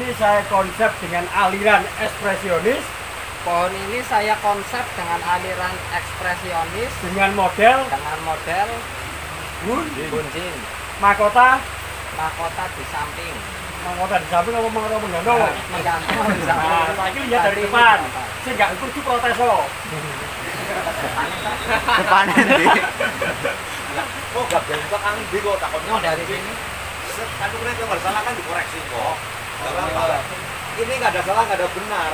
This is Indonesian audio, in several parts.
ini saya konsep dengan aliran ekspresionis. Pohon ini saya konsep dengan aliran ekspresionis Dengan model bunjin. Mahkota Di samping. Mahkota di samping apa mahkota menggantung? Menggantung di samping. Nah, saya lihat dari depan. Saya nggak ikut protes kok. Depan ini. Oh, gak bengkok kan di kok takutnya Dari sini. kan kemarin kalau nggak salah kan dikoreksi kok. Gak apa-apa. Ini nggak ada salah, nggak ada benar.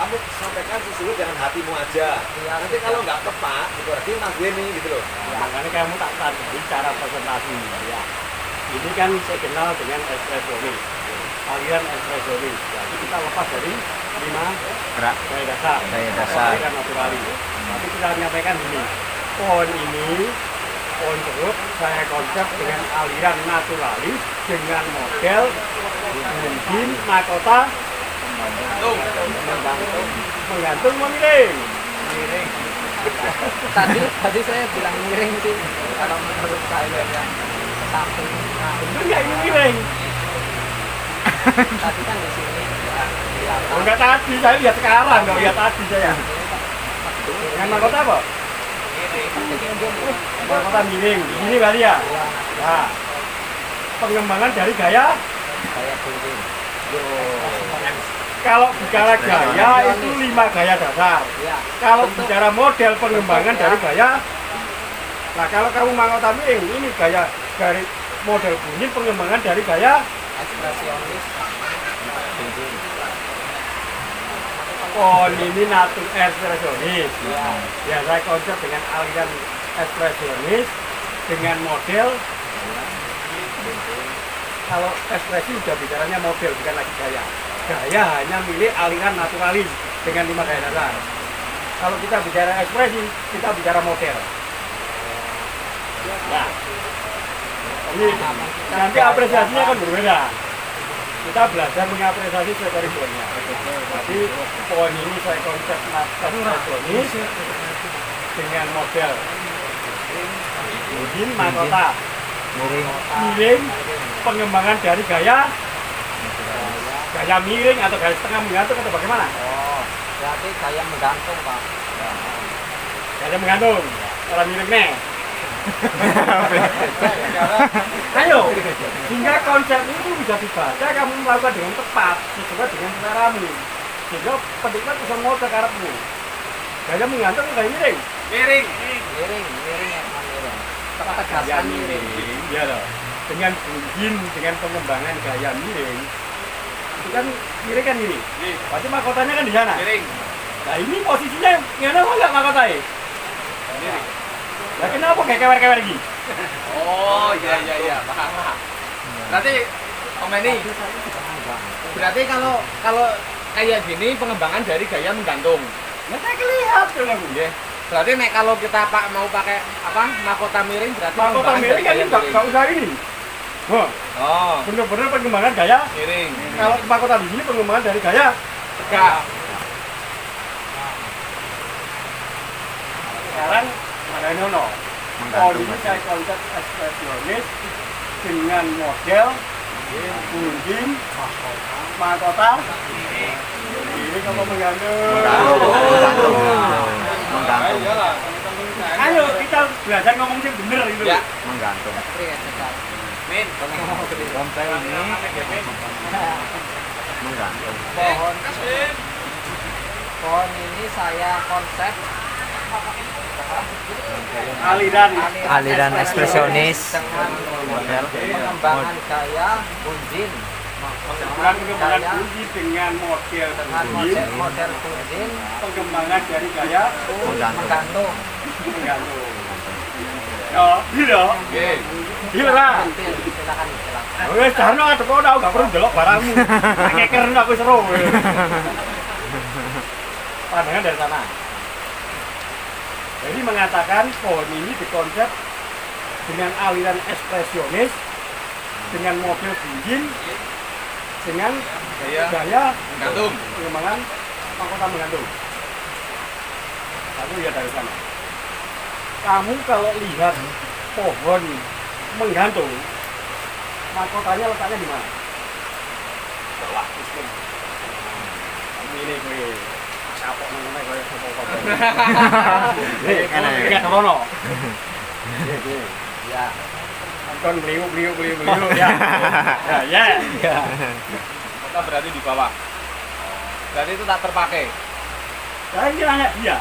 Kamu sampaikan sesuai dengan hatimu aja. Iya, Nanti kalau nggak tepat, itu berarti Mas Denny gitu loh. Makanya kamu tak tadi cara presentasi. Ya. Ini kan saya kenal dengan ekspresionis, aliran ekspresionis. Jadi kita lepas dari 5 Gerak. gaya dasar, aliran naturalis. Tapi kita menyampaikan ini, pohon jeruk saya konsep dengan aliran naturalis dengan model bunjin mahkota menggantung mengiring. Tadi saya bilang miring sih. Kalau menurut saya yang samping. Bener nggak ini miring? Tadi kan di sini. Oh, enggak tadi, saya lihat sekarang, nggak lihat tadi saya. Dengan mahkota apa? Mahkota miring, ini berarti ya? Nah, pengembangan dari gaya. bunjin. Kalau bicara gaya itu 5 gaya dasar. Ya. Kalau bicara model pengembangan dari gaya, nah kalau kamu mahkota miring, ini gaya dari model bunyi pengembangan dari gaya Ekspresionis. Bunjin. pohon ini ekspresionis. Ya, saya konsep dengan aliran ekspresionis dengan model. Kalau ekspresi sudah bicaranya model, bukan lagi gaya. Gaya hanya milik aliran naturalis dengan 5 gaya dasar. Kalau kita bicara ekspresi, kita bicara model. Nah, ini nanti apresiasinya kan berbeda. Kita belajar mengapresiasi seperti-sepertinya. Jadi pohon ini saya konsep ekspresionis dengan model bunjin mahkota miring pengembangan dari gaya miring atau gaya setengah menggantung atau bagaimana? Oh, berarti gaya menggantung, Pak. Gaya menggantung, cara miring nih. Ayo, hingga konsep itu bisa dibaca kamu melakukan dengan tepat sesuai dengan seleramu. Sehingga penikmat bisa mau ke karepmu. Gaya menggantung gaya miring. Miring ya, miring. Gaya miring, ya loh. Dengan bunjin, dengan pengembangan gaya miring, itu kan miring kan ini. Berarti mahkotanya kan di sana. Miring. Nah ini posisinya gimana kok nggak mahkotanya? Miring. Nah kenapa kayak kewer-kewer gini? Oh, iya, paham. Berarti Om Eni, berarti kalau kayak gini pengembangan dari gaya menggantung. Nah saya kelihatan tuh aku. Iya. Berarti kalau kita mau pakai mahkota miring berarti Mahkota pengembangan miring kan dari gaya nggak usah ini. Oh, Bener-bener pengembangan gaya. miring. Kalau mahkota di sini pengembangan dari gaya. Tegak. Sekarang ada nono. Oh ini saya konsep ekspresionis dengan model bunjin mahkota ini kamu menggantung. Ayo kita belajar ngomong yang bener gitu. Ya. Menggantung. Min. Dompet ini menggantung. Pohon ini saya konsep Aliran ekspresionis dengan model pengembangan gaya bunjin. Pengembangan bunyi dengan model bunyi Model bunjin pengembangan dari gaya menggantung. menggantung. Oh, iya. Oke. Iya lah. Silakan. Wes jarno ada kok tau gak perlu delok barangmu. Ngeker aku seru. Pandangan dari sana. Jadi mengatakan pohon ini dikonsep dengan aliran ekspresionis, dengan model bunjin, dengan gaya Menggantung. pengembangan mahkota menggantung. Kamu lihat dari sana. Kamu kalau lihat pohon menggantung, mahkotanya letaknya di mana? Bawah. Oke. Kapok mengenai kaya sapa-sapa. Enak ya? Kayak rono. Ya. Kon beliau ya. Ya. Kita berarti di bawah. Berarti itu tak terpakai. Saya kira hanya dia.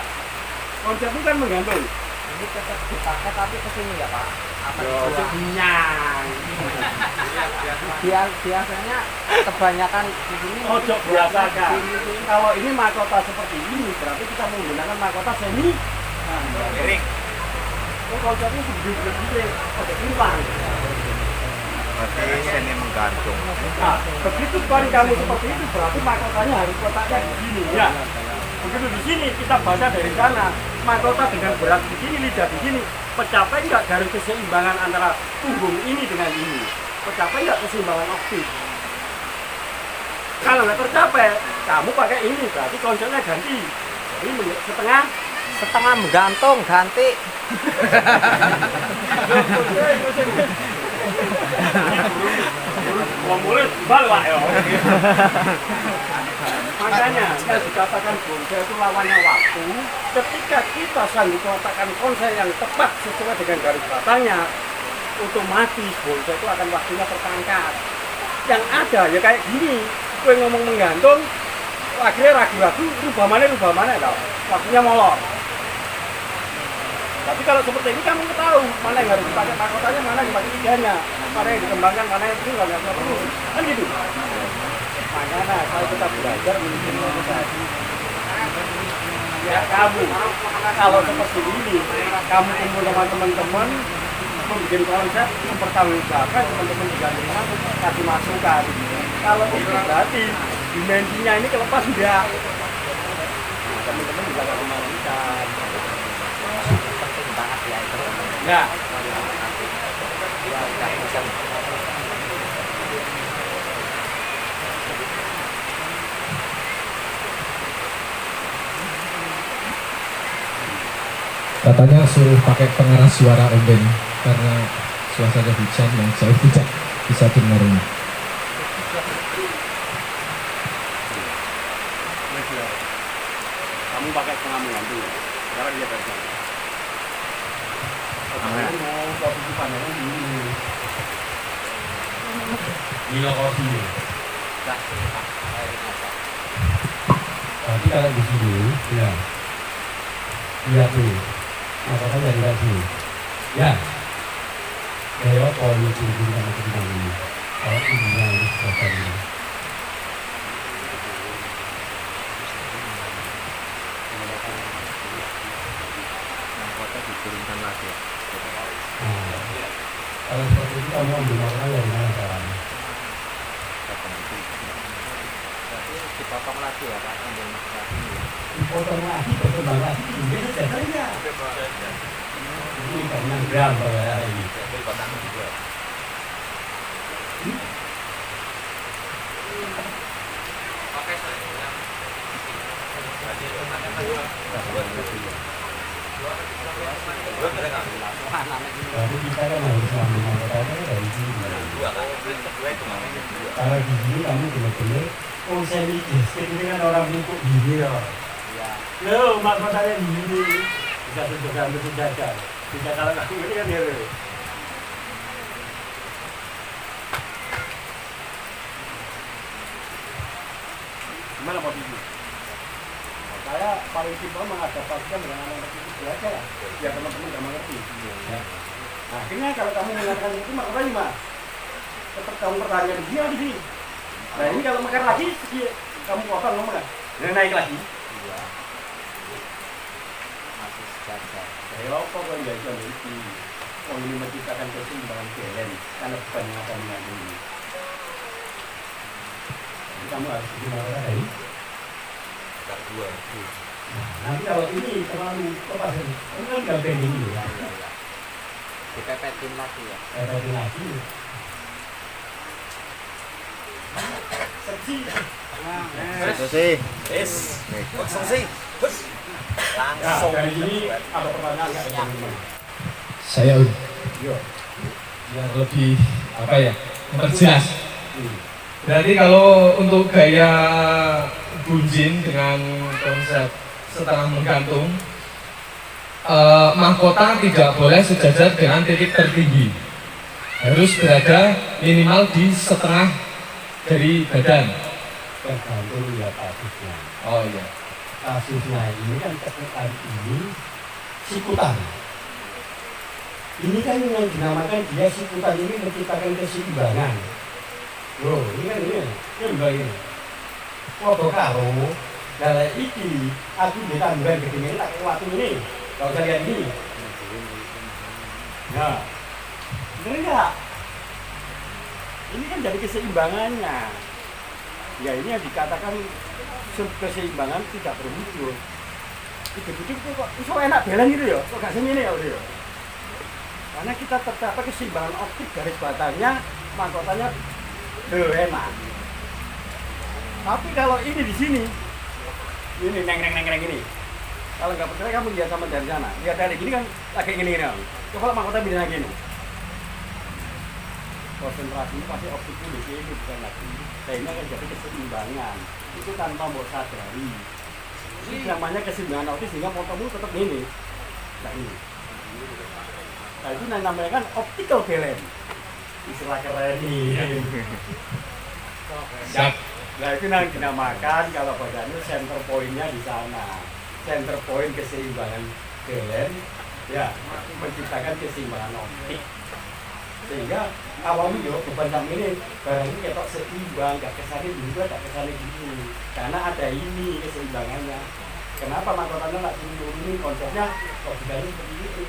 Konsep itu kan menggantung. Ini tetap dipakai tapi kesini ya Pak. Apa Yo, dijual? kenyang. Biasanya kebanyakan di sini. Ojo biasa kan. Sini. Kalau ini mahkota seperti ini, berarti kita menggunakan mahkota semi. Miring. Oh, konsepnya segede-gede, ojo timpang. Berarti seni menggantung. Nah, begitu kan kamu seperti itu, berarti mahkotanya harus kotaknya begini, ya. Begitu di sini kita baca dari sana, mahkota dengan berat di sini, lidah di sini, tercapai nggak dari keseimbangan antara punggung ini dengan ini? Tercapai nggak keseimbangan optik? Kalau nggak tercapai, kamu pakai ini, berarti konsepnya ganti. Jadi Setengah menggantung ganti. Mulai balik ya. Makanya saya dikatakan bonsai itu lawannya waktu. Ketika kita sanggup meletakkan konsep yang tepat sesuai dengan garis batangnya, otomatis bonsai itu akan waktunya tertangkap. Yang ada ya kayak gini, gue ngomong menggantung, akhirnya ragu-ragu, rubah mana tau, waktunya molor. Tapi kalau seperti ini kamu tahu mana yang harus dipakai mahkotanya, mana yang dipakai idenya, mana yang dikembangkan, mana yang nggak perlu, kan gitu. Makanya saya tetap belajar memiliki organisasi. Ya kamu, kalau seperti ini, kamu kumpul sama teman-teman, membuat konsep, mempertanggungjawabkan teman-teman juga kasih masukan. Kalau itu berarti dimensinya ini kelepas sudah. Nah, teman-teman juga kasih masukan. Penting banget ya itu. Ya. Ya udah bisa. Katanya suruh pakai pengeras suara omben karena suasana hujan yang jauh tidak bisa dengarnya. Kamu pakai setengah menggantung ya? Sekarang dia versi. Kamu mau kopi panjangnya ini. Milo kopi. Tapi kalau di sini, ya, lihat tuh, apakah dari tadi, ya, kayak poli cincin sama cincin ini, kalau ini yang disebutkan ini. Mahkota diturunkan lagi. Nah, kalau seperti itu kamu ambil makna dari mana caranya? Dipotong lagi ya Pak, ambil mahkota ini ya. Dipotong lagi, berkembang lagi, ini dasarnya. Ini karena gram pada ini. Tapi kita kan harus ambil maknanya dari sini. Kalau di sini kamu benar-benar, oh saya ini kan orang bungkuk gini loh. Loh, maknanya gini. Bisa sejajar. Bisa kalau kamu ini kan ya loh. Gimana posisi? Saya paling simpel mengadaptasikan dengan anak itu belajar lah, biar teman-teman gak mengerti. Ya. Nah, akhirnya kalau kamu mengatakan itu makanya gimana? Tetap kamu pertanyaan dia di sini. Nah ini kalau makan lagi, kamu potong ngomong kan? Naik lagi. Iya. Masih sejajar. Saya apa kan ya itu oh ini menciptakan keseimbangan kalian karena kebanyakan dengan ini. Jadi kamu harus gimana tadi? Dua. Nanti kalau ini terlalu lepas ini kan nggak pending gitu ya. Dipepetin lagi ya. Pepetin lagi. Seksi. Selesai. Selesai. Langsung. Dari sini ada pertanyaan nggak ada yang Saya biar lebih apa ya, memperjelas. Berarti kalau untuk gaya Bunjin dengan konsep setengah menggantung, mahkota tidak boleh sejajar dengan titik tertinggi, harus berada minimal di setengah dari badan. Tergantung ya kasusnya. Oh iya. Kasusnya ini kan tekan ini sikutan. Ini kan yang dinamakan dia sikutan ini menciptakan keseimbangan. Loh, ini kan ini ini. Foto karo, dalam iki aku ditambah begini tak waktu ini. Kalau saya lihat ini, nah, benar nggak? Ini kan jadi keseimbangannya. Ya ini yang dikatakan keseimbangan tidak berwujud. Itu kok iso enak belen gitu ya, kok gak semene ya udah. Karena kita tercapai keseimbangan optik garis batangnya, mahkotanya enak. Tapi kalau ini di sini, ini neng ini. Kalau nggak percaya kamu lihat sama dari sana. Lihat dari gini kan lagi gini. Coba mahkota bidangnya gini. Konsentrasi ini pasti optiknya di sini bukan lagi. Sehingga kan jadi keseimbangan. Itu tanpa mau sadari. Ini namanya keseimbangan optik sehingga fotomu tetap ini. Nah ini. Nah itu namanya kan optical balance. Istilah keren nih. Siap. Nah itu yang dinamakan kalau badannya center point-nya di sana. Center point keseimbangan balance ya menciptakan keseimbangan optik. Sehingga awalnya yo beban sama ini barang ini ketok seimbang, gak kesana juga, gak kesana gini. Karena ada ini keseimbangannya. Kenapa mahkotanya nggak ini konsepnya logikanya seperti itu.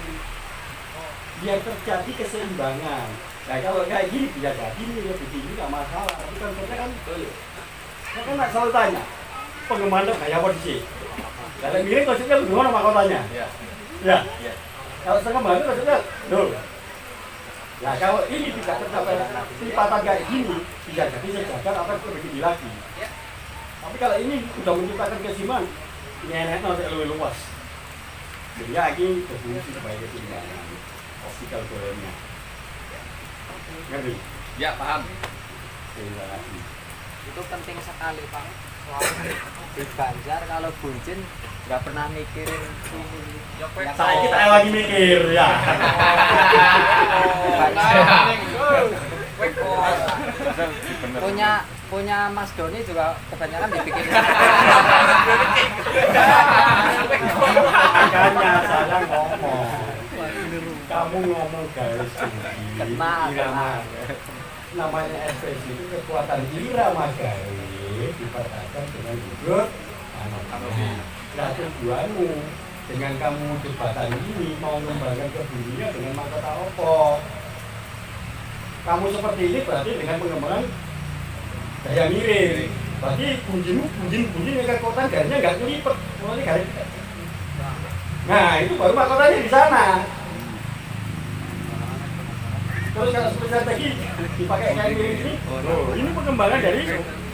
Biar terjadi keseimbangan. Nah kalau kayak gini bisa jadi nih ya begini nggak masalah. Tapi konsepnya kan saya kan nggak selalu tanya pengembang kayak apa sih? Kalau miring konsepnya gimana mahkotanya? Ya. Kalau setengah bantu konsepnya loh. Nah kalau ini tidak tercapai lipatan kayak gini, bisa jadi sejajar atau lebih tinggi lagi. Tapi kalau ini sudah menciptakan keseimbangan, ini enaknya nanti lebih luas. Jadi lagi berfungsi sebagai keseimbangan optical balance-nya. Ngerti? Ya, paham. Terima kasih. Itu penting sekali, Pak. Di Banjar kalau buncin nggak pernah mikirin ini. Saya kita lagi mikir ya. punya Mas Doni juga kebanyakan dibikin. Makanya saya ngomong. Kamu ngomong garis tinggi. Irama. Namanya ekspresi itu kekuatan irama garis diperkatakan dengan duduk analogi. Nah tujuanmu dengan kamu jembatan ini mau mengembangkan ke dunia dengan mahkota apa? Kamu seperti ini berarti dengan pengembangan daya miring. Berarti bunjin yang kekuatan garisnya nggak nyelipet, mulai garis. Nah itu baru mahkotanya di sana. Terus kalau strategi dipakai kayak miring ini, ini pengembangan dari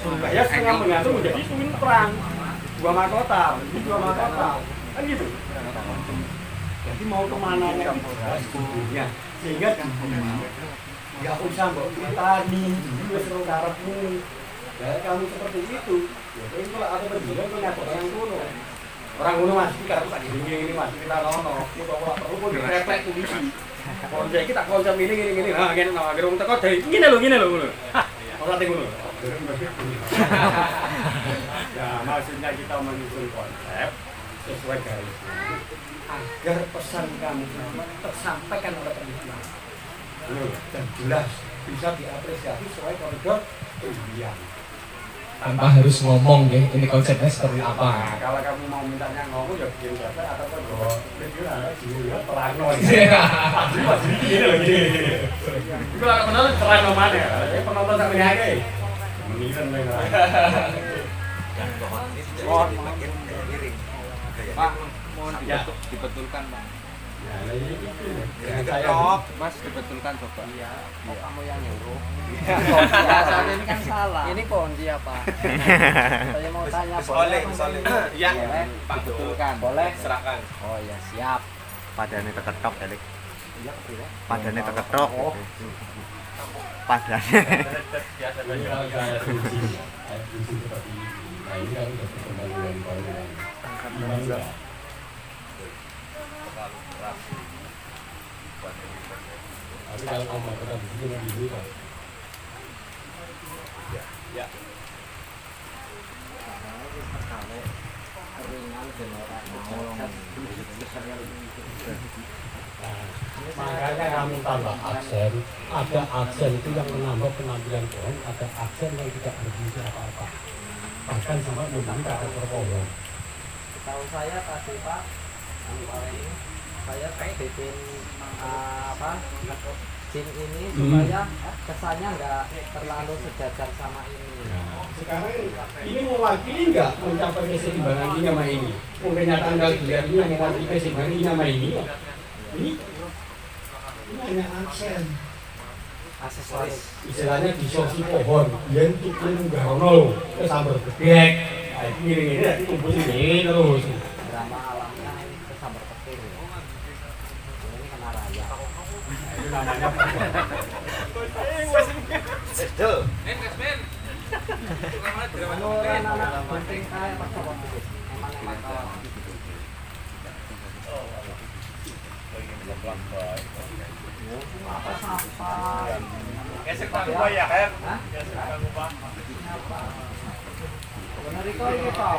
Surabaya setengah menggantung menjadi swing perang. Dua mahkota, ini dua mahkota, kan gitu. Jadi mau kemana nya sebetulnya, sehingga nggak usah mbok ditani, juga seru karepmu. Ya kamu seperti itu, ya kalau ada berjuang punya orang kuno. Orang kuno masih karena tak gini masih kita nono, kita perlu pun direfleks polisi. Konsep kita konsep ini, nah gini, nah gerung teko dari gini loh. Orang tengok loh. Ya maksudnya kita menyusun konsep sesuai garis agar pesan kamu tersampaikan oleh pendidikan dan jelas bisa diapresiasi sesuai koridor pendidikan Tanpa harus ngomong ya, ini konsepnya seperti apa. Nah, kalau kamu mau mintanya ngomong ya bikin kata atau kalau video ada juga terano pasti gini loh gini. Itu kalau penonton terano mana ya? Penonton sampai nyanyi. Meniran mereka. Pak, mohon dibetulkan, Pak. Ya, ini Mas dibetulkan coba. Iya. Kok kamu yang nyuruh? Biasanya ini kan salah. Ini kunci apa? Saya mau tanya boleh. Ya, Pak betulkan. Boleh. Serahkan. Oh ya siap. Padane teketok ya, Lik. Iya, betul. Padane teketok. Oh. Padane. biasa saja. Kunci seperti ini. Nah ini kan udah berkembang dengan baik. Gimana enggak? Tapi kalau ombak kota di sini lebih dulu kan? Ya. Makanya kami tambah aksen, ada aksen itu yang menambah penampilan pohon, ada aksen yang tidak berfungsi apa-apa. Bahkan sampai memberi kata pohon. Tahu saya tadi Pak, saya bikin jin ini supaya kesannya nggak terlalu sejajar sama ini. Nah, sekarang ini mewakili nggak mencapai keseimbangan ini sama ini? Kenyataan kalau dilihat ini yang mewakili keseimbangan ini sama ini. Ini hanya aksen. Aksesoris. Istilahnya disorsi pohon, yang itu nggak ono, kesambar gedek. Nah, ini kumpul ini terus. Drama alamnya ini kesambar petir. Ini kena raya. Itu namanya. Itu. Anu anak penting kayak pas coba dikit. Emang kawan. Apa sampai? Gesek tangguh ya kan? Hah? Gesek tangguh. Benar itu ini Pak.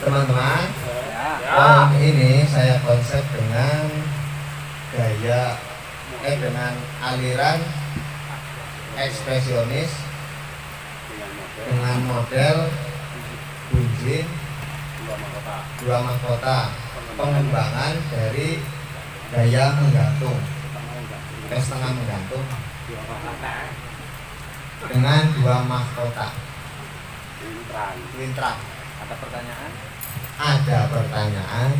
Teman-teman, pohon ini saya konsep dengan dengan aliran ekspresionis dengan model bunjin dua mahkota, pengembangan dari gaya menggantung, setengah menggantung dengan dua mahkota. Wintrang. Ada pertanyaan? Ada pertanyaan?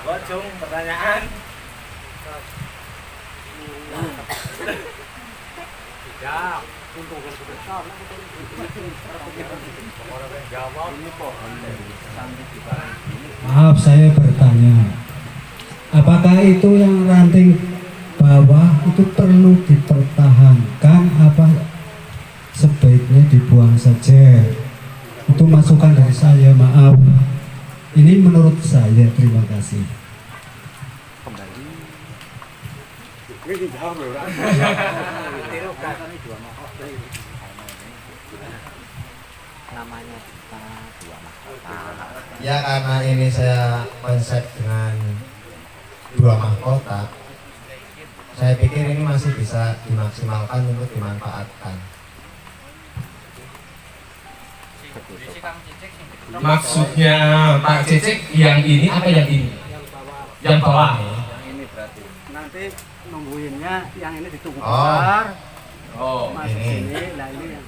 Bocung pertanyaan. Tidak. Untung kan sudah salah. Orang yang jawab ini pohon dari sampai di barang ini. Maaf saya bertanya, apakah itu yang ranting bawah itu perlu dipertahankan apa sebaiknya dibuang saja? Itu masukan dari saya, maaf. Ini menurut saya, terima kasih. Namanya kita dua mahkota. Ya karena ini saya konsep dengan dua mahkota, saya pikir ini masih bisa dimaksimalkan untuk dimanfaatkan. Maksudnya Pak Cecek yang ini apa yang ini? Yang bawah. Nanti nungguinnya yang ini ditunggu Oh. besar. Oh, Masuk ini. sini, nah ini yang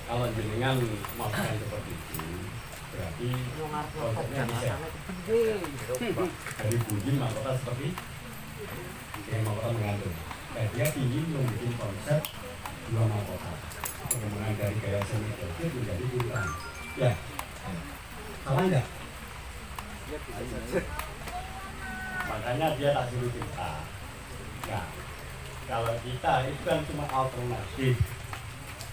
Kalau jenengan melakukan seperti itu, berarti konsepnya bisa dari bunyi mahkota seperti yang mahkota menggantung. Nah, dia ingin membuat konsep dua mahkota, pengembangan dari gaya seni David menjadi bintang. Ya, salah enggak? Makanya dia tak suruh kita. Nah, kalau kita itu kan cuma alternatif.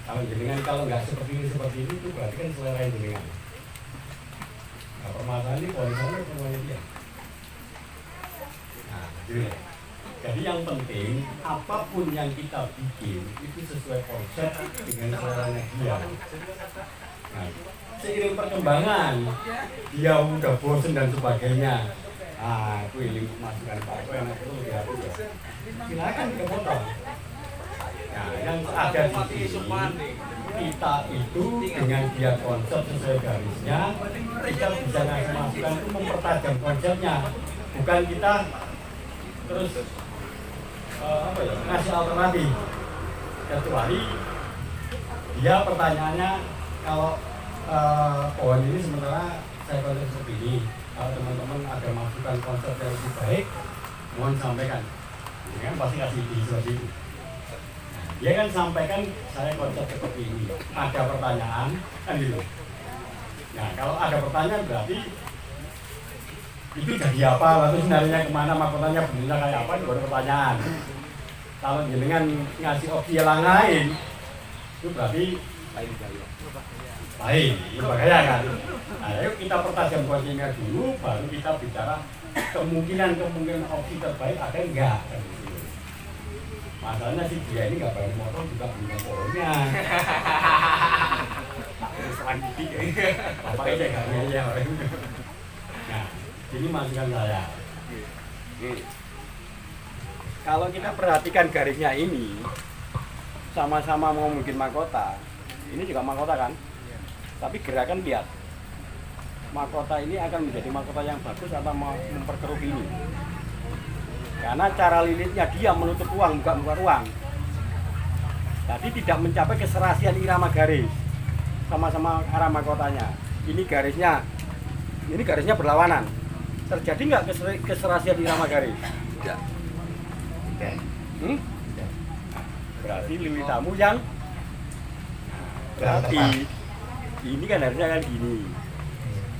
Kalau jenengan kalau nggak seperti ini itu berarti kan selera jenengan. Nah, permasalahan ini polisnya semuanya dia. Nah, gitu. Jadi yang penting apapun yang kita bikin itu sesuai konsep dengan seleranya dia. Nah, seiring perkembangan dia udah bosen dan sebagainya. Ah, itu ini masukan Pak Eko yang itu lebih hati ya. Silakan dipotong. Nah, yang ada di sini kita itu dengan dia konsep sesuai garisnya, kita bisa ngasih masukan itu mempertajam konsepnya, bukan kita terus ngasih alternatif. Kecuali dia pertanyaannya kalau pohon ini sementara saya konsep seperti ini, kalau teman-teman ada masukan konsep yang lebih baik, mohon sampaikan. Ini kan pasti kasih ide seperti itu. Dia kan sampaikan saya konsep seperti ini. Ada pertanyaan kan gitu. Nah, kalau ada pertanyaan berarti itu jadi apa, lalu sebenarnya kemana, mahkotanya bentuknya kayak apa, itu baru pertanyaan. Kalau jenengan ngasih opsi yang lain, itu berarti lain, itu bahaya kan. Nah, yuk kita pertajam konsepnya dulu, baru kita bicara kemungkinan opsi terbaik ada enggak. Masalahnya sih dia ini nggak bayar motor juga punya motornya. Terus lagi apa aja nggak ya. Nah, ini masukan saya. Kalau kita perhatikan garisnya ini, sama-sama mau bikin mahkota. Ini juga mahkota kan? Tapi gerakan lihat. Mahkota ini akan menjadi mahkota yang bagus atau mau memperkeruh ini. Karena cara lilitnya dia menutup ruang, buka ruang. Jadi tidak mencapai keserasian irama garis. Sama-sama arah mahkotanya. Ini garisnya berlawanan. Terjadi nggak keserasian irama garis? Tidak. Berarti lilitamu yang berarti ini kan harusnya kan gini.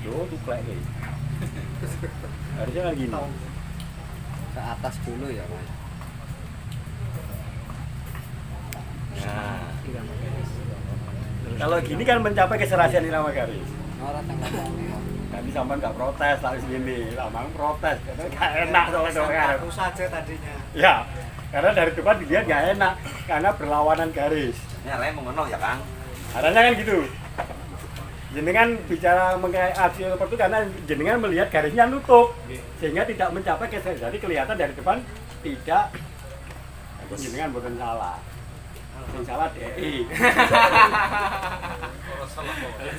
Loh, tuklek nih. Harusnya kan gini. Ke atas dulu ya, Pak. Nah, kalau gini kan mencapai keserasian irama garis. Orang tengah. Nanti sampai nggak protes lah sini, lama protes, karena nggak enak soalnya. Aku saja tadinya. Ya, karena dari depan dilihat nggak enak, karena berlawanan garis. Ini arahnya mengenal ya Kang. Harusnya kan gitu. Jenengan bicara mengenai aksi seperti itu karena jenengan melihat garisnya nutup, sehingga tidak mencapai keserasian. Jadi kelihatan dari depan tidak. Jenengan bukan salah. Yang salah DI.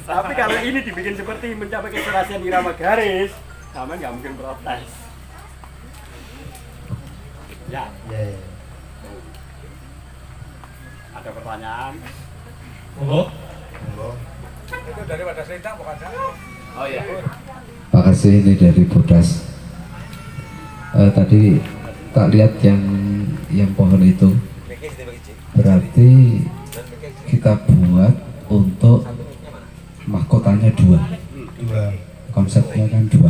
Tapi kalau ini dibikin seperti mencapai keserasian irama garis, sama nggak mungkin protes. Ya. Ya. Ada pertanyaan? Monggo. Itu dari Wadah Selintang bukan saya. Oh iya. Pak kasih ini dari Bodas. Tadi tak lihat yang pohon itu. Berarti kita buat untuk mahkotanya dua. Konsepnya kan dua.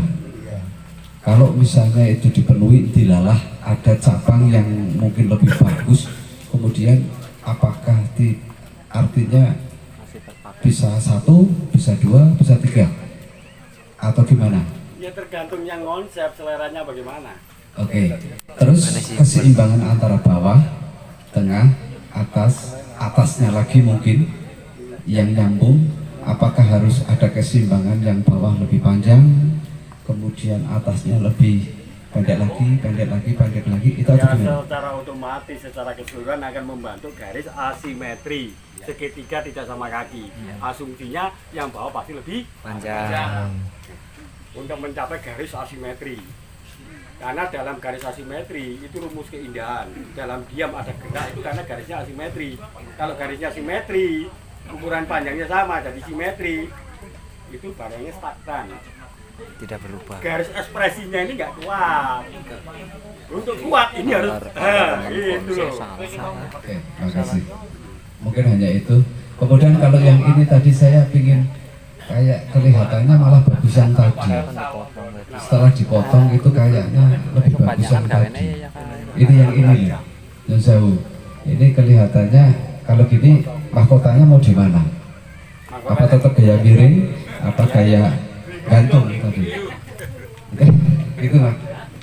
Kalau misalnya itu dipenuhi, dilalah ada cabang yang mungkin lebih bagus, kemudian apakah artinya bisa satu, bisa dua, bisa tiga, atau gimana? Ya tergantung yang konsep seleranya bagaimana. Oke. Terus keseimbangan antara bawah, tengah, atasnya lagi mungkin yang nyambung. Apakah harus ada keseimbangan yang bawah lebih panjang, kemudian atasnya lebih pendek lagi, itu Ya, gimana? secara otomatis, secara keseluruhan akan membantu garis asimetri. Segitiga tidak sama kaki. Asumsinya yang bawah pasti lebih Panjang. untuk mencapai garis asimetri. Karena dalam garis asimetri itu rumus keindahan. Dalam diam ada gerak itu karena garisnya asimetri. Kalau garisnya simetri, ukuran panjangnya sama, jadi simetri. Itu barangnya stagnan. Tidak berubah. Garis ekspresinya ini nggak kuat. Untuk kuat ini harus gitu loh. Oke, makasih. Mungkin hanya itu. Kemudian kalau yang ini tadi saya ingin kayak kelihatannya malah bagus yang tadi. Setelah dipotong itu kayaknya lebih bagus yang tadi. Ini yang ini nih, yang jauh. Ini kelihatannya kalau gini mahkotanya mau di mana? Apa tetap gaya miring? Apa gaya gantung tadi? Oke, itu lah.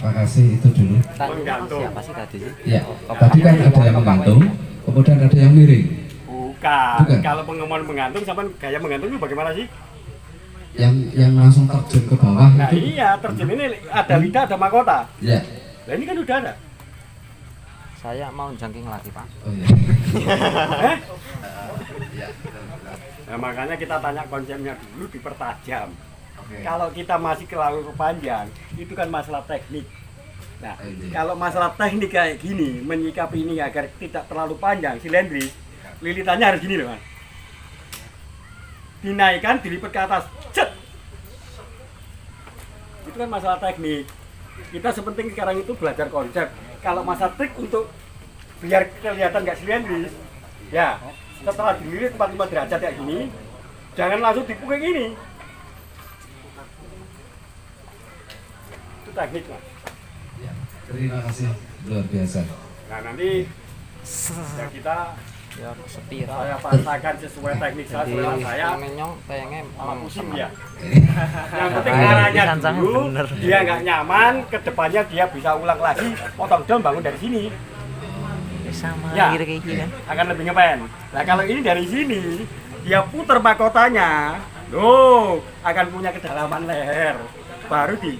Makasih itu dulu. Menggantung. Siapa sih tadi sih? Ya, tadi kan ada yang menggantung, kemudian ada yang miring. Bukan. Kalau pengemuan menggantung sama gaya menggantung itu bagaimana sih? Yang langsung terjun ke bawah Nah itu. iya, terjun ini ada lidah, ada mahkota. Ya. Nah ini kan udah ada. Saya mau jangking lagi, Pak. Oh iya. Nah makanya kita tanya konsepnya dulu dipertajam. Kalau kita masih terlalu panjang, itu kan masalah teknik. Nah, kalau masalah teknik kayak gini, menyikapi ini agar tidak terlalu panjang, silindris, lilitannya harus gini loh, Mas. Dinaikkan, dilipat ke atas, cet. Itu kan masalah teknik. Kita sepenting sekarang itu belajar konsep. Kalau masalah trik untuk biar kelihatan nggak silindris, ya setelah dililit 45 derajat kayak gini, jangan langsung dipukul gini. itu teknik mas. Terima kasih, luar biasa. Nah nanti ya kita Ya sepira. saya paksakan sesuai teknik saya, selera saya nyong pengen malah pusing dia. Yang penting Ayo, arahnya disancang dulu, bener. dia nggak nyaman, kedepannya dia bisa ulang lagi, potong daun bangun dari sini, Sama Ya. kira kayak gini kan. akan lebih ngepen. Nah kalau ini dari sini, dia putar mahkotanya, loh akan punya kedalaman leher, baru di.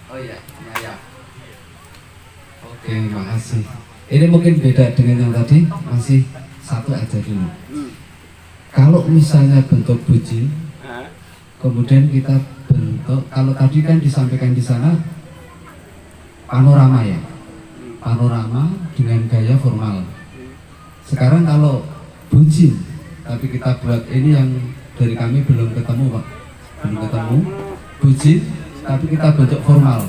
Oh iya, ya. Oke, makasih. Ini mungkin beda dengan yang tadi, masih satu aja dulu. Kalau misalnya bentuk buji, Nah, kemudian kita bentuk, kalau tadi kan disampaikan di sana panorama ya, panorama dengan gaya formal. Sekarang kalau buji, tapi kita buat ini yang dari kami belum ketemu Pak, belum ketemu buji, tapi kita bentuk formal.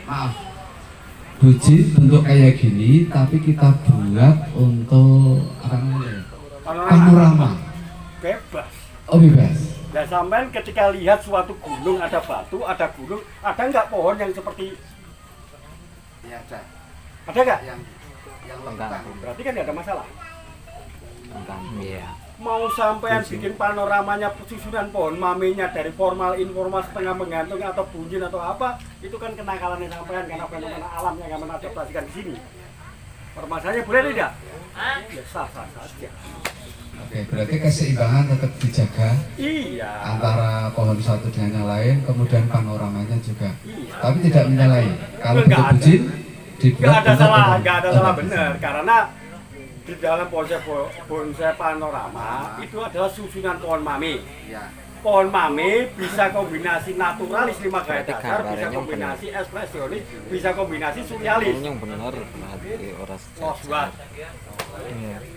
Maaf, buji bentuk kayak gini, tapi kita buat untuk apa namanya? Panorama. bebas. Oh bebas. Nah sampean ketika lihat suatu gunung, ada batu, ada gunung, ada nggak pohon yang seperti, Ya ada. ada nggak? Yang Enggak. Berarti kan nggak ada masalah. Iya. Mau sampean bikin panoramanya susunan pohon mamenya dari formal informal setengah menggantung atau bunjin atau apa, itu kan kenakalannya sampean karena fenomena alam yang mengadaptasikan di sini. Permasalahannya boleh tidak? Ya sah-sah saja. Oke, berarti keseimbangan tetap dijaga Iya. antara pohon satu dengan yang lain, kemudian panoramanya juga. Iya. Tapi tidak menyalahi. Kalau Nggak bentuk ada. bujin dibuat Nggak ada bentuk salah, panorama. nggak ada Oh, salah nggak benar karena di dalam bonsai panorama itu adalah susunan pohon mame. Ya. Pohon mame bisa kombinasi naturalis 5 gaya Berarti dasar, bisa gambarnya kombinasi ekspresionis, bisa kombinasi surrealis. Yang bener berarti orang Los buat.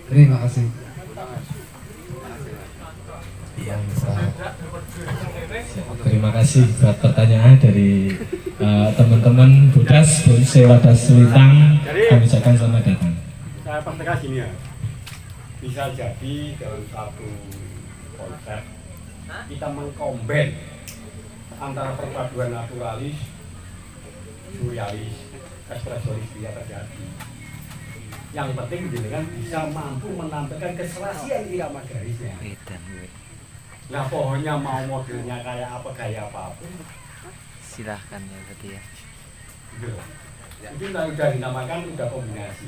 Terima kasih. yang terima kasih buat pertanyaan dari teman-teman Budas Bonsai Wadas Selitang. Kami ucapkan selamat datang. Saya pertegas gini ya, bisa jadi dalam satu konsep kita mengkombin antara perpaduan naturalis, surrealis, ekspresionis bisa terjadi. Yang penting jenengan bisa mampu menampilkan keserasian irama garisnya. Edan gue. Nah pohonnya mau modelnya kayak apa, gaya apapun, Silahkan ya berarti ya. gitu loh. Itu udah dinamakan udah kombinasi.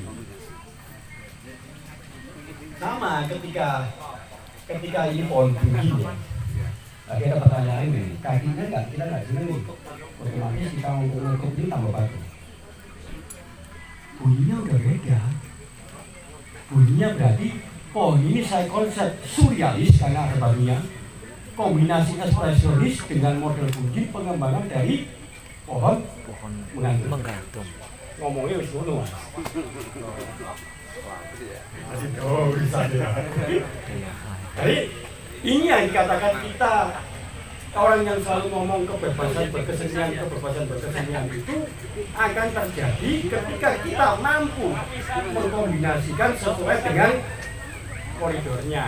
Sama ketika ini pohon bunyi ya. Tadi ada pertanyaan ini, kakinya nggak kita nggak sini nih. Otomatis kita untuk mengukur ini tambah batu. Bunyinya udah beda. Bunyinya berarti pohon ini saya konsep surrealis karena ada batunya. Kombinasi ekspresionis dengan model bunyi pengembangan dari pohon Pohon menggantung. Ngomongnya wis ngono Mas. Masih bisa ya. Jadi ini yang dikatakan kita orang yang selalu ngomong kebebasan berkesenian itu akan terjadi ketika kita mampu mengkombinasikan sesuai dengan koridornya.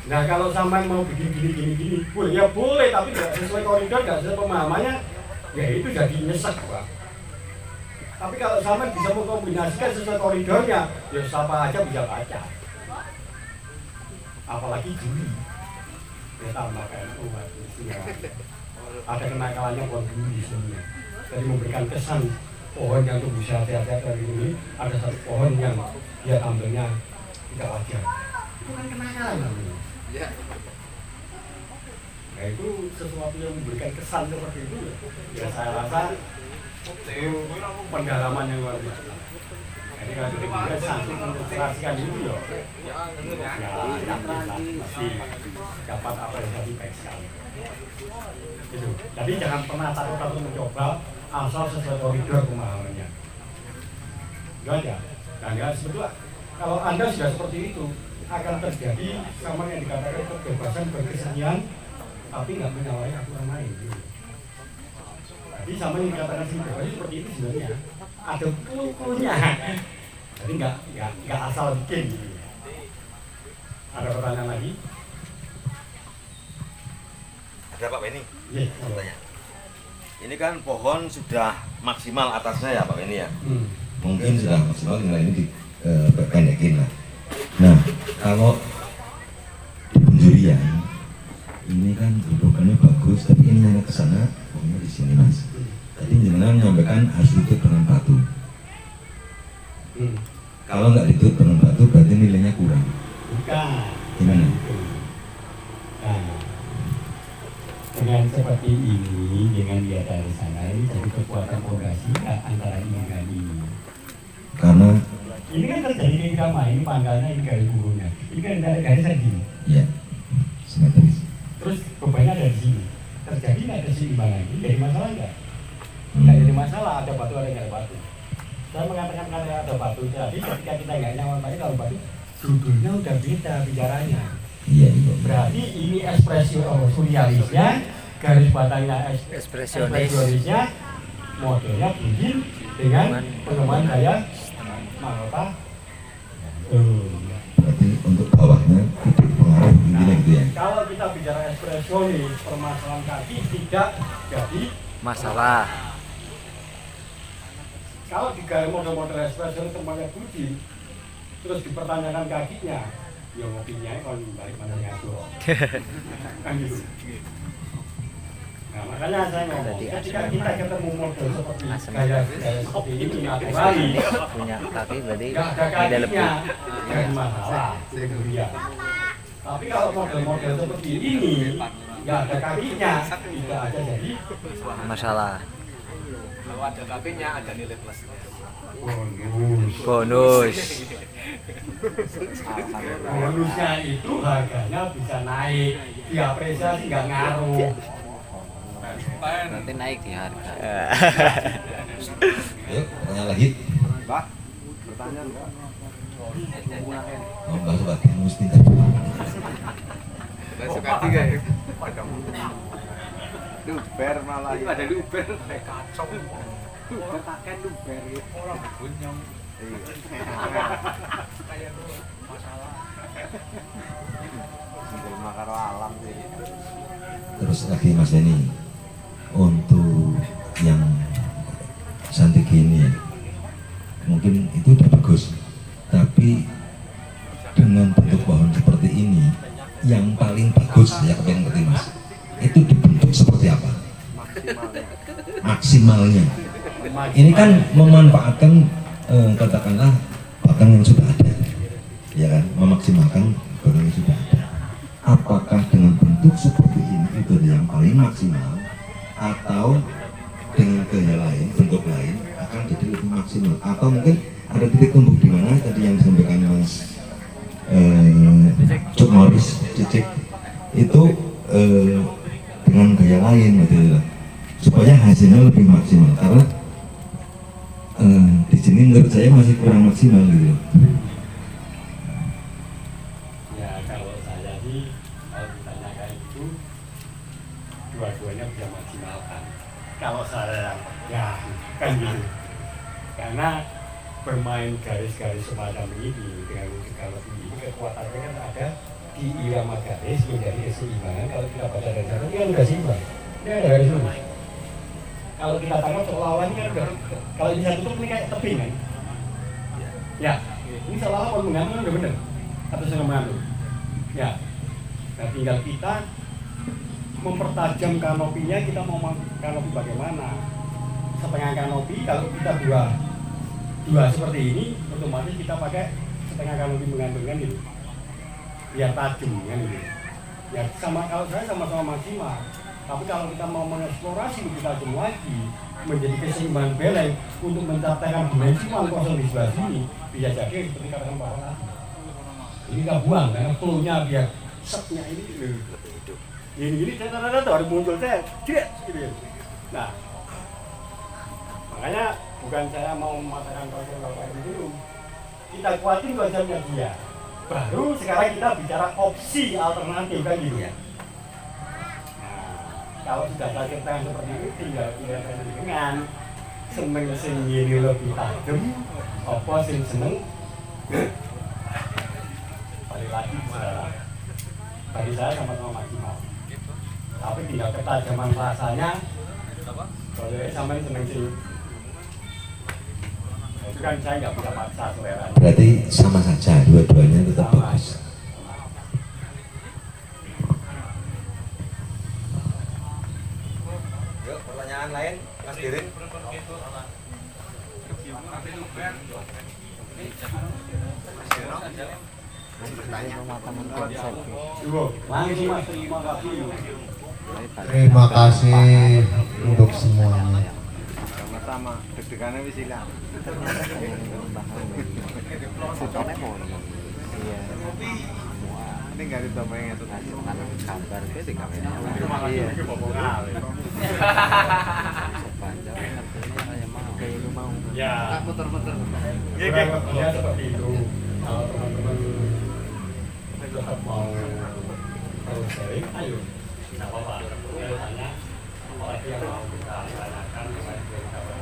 Nah kalau sampai mau bikin gini, boleh ya boleh, tapi nggak sesuai koridor, nggak sesuai pemahamannya, ya itu jadi nyesek Pak. Tapi kalau sampai bisa mengkombinasikan sesuai koridornya, ya siapa aja bisa baca. Apalagi juri, ya tambah NU ada kenakalannya pohon juri di sini. Jadi memberikan kesan pohon yang tumbuh sehat-sehat dari ini, ada satu pohon yang dia tampilnya tidak wajar. Itu kan kenakalan namanya. Ya. Nah itu sesuatu yang memberikan kesan seperti itu ya saya rasa itu pendalaman yang luar biasa. Jadi kalau kita sampai menginspirasikan itu ya masih dapat apa yang tadi pesan. Gitu. Jadi jangan pernah takut mencoba asal sesuai koridor pemahamannya. Itu aja. Dan ya sebetulnya kalau Anda sudah seperti itu akan terjadi sama yang dikatakan kebebasan berkesenian tapi nggak menyalahi aturan main. Jadi sama yang dikatakan seperti itu sebenarnya ada clue-nya. Jadi nggak asal bikin. Ada pertanyaan lagi? Ada Pak Benny? Iya. Tanya. ini kan pohon sudah maksimal atasnya ya Pak ini ya. Mungkin sudah maksimal, tinggal ini dipendekin lah. Nah, kalau di penjurian ini kan gerobokannya bagus, tapi ini hanya ke sana, pohonnya di sini Mas. Tadi jenengan menyampaikan harus ditutup dengan batu. Kalau nggak ditutup dengan batu berarti nilainya kurang. Bukan. Gimana? Nah, dengan seperti ini, dengan dia dari sana, ini jadi kekuatan fondasi antara ini dengan ini. Karena Ini kan terjadi di irama, ini pangkalnya, ini garis burunya. Ini kan dari garisan gini. ya simetris. Terus bebannya ada di sini. Terjadi nggak keseimbangan ini jadi masalah nggak? Nggak jadi masalah, ada batu ada nggak ada batu. Saya mengatakan karena ada batu, jadi ketika kita nggak nyaman pakai kalau batu, judulnya udah beda bicaranya. Iya, iya. Berarti ini ekspresi surrealisnya, garis batangnya Ekspresionis. modelnya bikin dengan pengembangan gaya mahkota. Berarti untuk bawahnya tidak pengaruh intinya gitu ya. Kalau kita bicara ekspresionis, permasalahan kaki tidak jadi Masalah. kalau di gaya model-model ekspresionis tempatnya budi, terus dipertanyakan kakinya, ya ngopinya kan balik mana ngatur. Kan gitu. Nah makanya saya ngomong, ketika kita ketemu model seperti gaya seperti ini naturali, Punya kaki berarti nggak ada tidak lebih. kakinya, jadi masalah. Kemudian, tapi kalau model-model seperti ini nggak ada kakinya, tidak ada jadi Masalah. Kalau ada kakinya ada nilai plus. Bonus. bonusnya itu harganya bisa naik, diapresiasi nggak ngaruh. Nanti naik di harga. Ayo, tanya lagi. Pak, pertanyaan Pak. Oh, Mbak Sobat, mesti pintar. Suka tiga ya. Luber malah. Ini ada luber. Kacau. Luber pakai luber ya. Orang bunyong. Kayak masalah. Singgul makaro alam sih. Terus lagi Mas Denny, untuk yang cantik ini ya, mungkin itu udah bagus, tapi dengan bentuk pohon seperti ini yang paling bagus ya kepengen ngerti Mas, itu dibentuk seperti apa? Maksimalnya. Ini kan memanfaatkan katakanlah batang yang sudah ada, ya kan, memaksimalkan batang yang sudah ada. Apakah dengan bentuk seperti ini itu yang paling maksimal, atau dengan gaya lain, bentuk lain akan jadi lebih maksimal, atau mungkin ada titik tumbuh di mana tadi yang disampaikan Mas Cuk Morris, Cicik itu dengan gaya lain gitu ya, supaya hasilnya lebih maksimal, karena di sini menurut saya masih kurang maksimal gitu. Ya kalau saya sih, kalau ditanyakan itu dua-duanya bisa maksimalkan. Kalau saya ya kan gitu. Karena bermain garis-garis semacam ini dengan kalau ini kekuatannya kan ada di irama garis menjadi keseimbangan. Kalau kita baca dari sana ini kan udah seimbang. Ini ada garis lurus. Kalau kita tangkap seolah-olah ini kan udah, kalau ini saya tutup ini kayak tebing kan. Ya, ini seolah-olah kalau menggantung udah bener atau sedang mengandung. Ya, nah tinggal kita mempertajam kanopinya, kita mau kanopi bagaimana. Setengah kanopi, kalau kita dua seperti ini, otomatis kita pakai setengah kanopi menggantungkan gitu. Biar tajam kan gitu. Ya sama, kalau saya sama-sama maksimal. Tapi kalau kita mau mengeksplorasi lebih tajam lagi, menjadi keseimbangan beleng untuk mencapaikan dimensional kosong di sebelah sini, bisa jadi seperti katakan Pak tadi. Ini nggak buang, karena flow-nya biar setnya ini gini saya baru muncul saya cek gitu. Nah, makanya bukan saya mau mematahkan proses dulu. Kita kuatin wajahnya dia. Baru sekarang kita bicara opsi alternatif kan gitu ya. Kalau sudah saya ceritakan seperti itu, tinggal dengan seneng sing ini lebih tajam, apa sing seneng balik lagi bagi saya sama-sama maksimal. Tapi tinggal ketajaman rasanya Kalau sampai seneng sih. Itu kan saya nggak bisa paksa selera. Berarti sama saja, dua-duanya tetap bagus. Yuk, pertanyaan lain, Mas Giring. Pematangan konsep. Langsung Mas, terima kasih. Terima kasih untuk semuanya. Sama-sama, deg-degannya wis hilang. Fotonya mau iya. Ini nggak ditambahin itu ngasih makanan kabar itu di kamera. Iya. Sepanjang artinya kayak mau. Ya, Muter-muter. kurang lebihnya seperti itu. Kalau teman-teman tetap mau terus sharing, ayo. Tidak apa-apa. Saya tanya, apalagi yang mau kita tanyakan, saya jawab.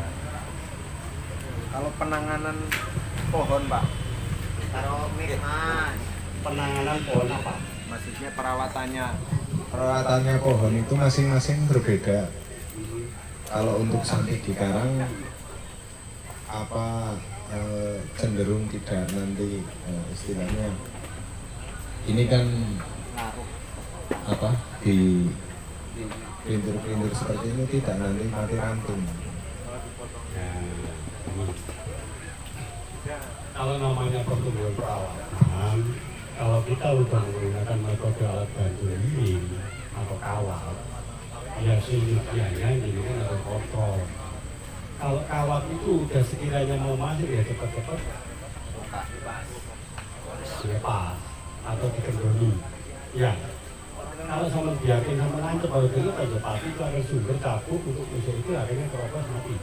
Kalau penanganan pohon, Pak, Taruh mic Mas. Penanganan pohon apa? maksudnya perawatannya. Perawatannya pohon itu masing-masing berbeda. Kalau untuk cantik di karang apa cenderung tidak nanti istilahnya ini kan apa di pelintir-pelintir seperti ini tidak nanti mati ranting. Kalau namanya pertumbuhan perawatan, kalau kita sudah menggunakan metode alat bantu ini atau kawat, ya sehingga ini kan harus kontrol. Kalau kawat itu udah sekiranya mau masuk ya cepat-cepat lepas atau dikendali. Ya, kalau sama biarin sama nancep kalau dulu aja pasti itu akan sumber cabut untuk musuh itu akhirnya terobos mati.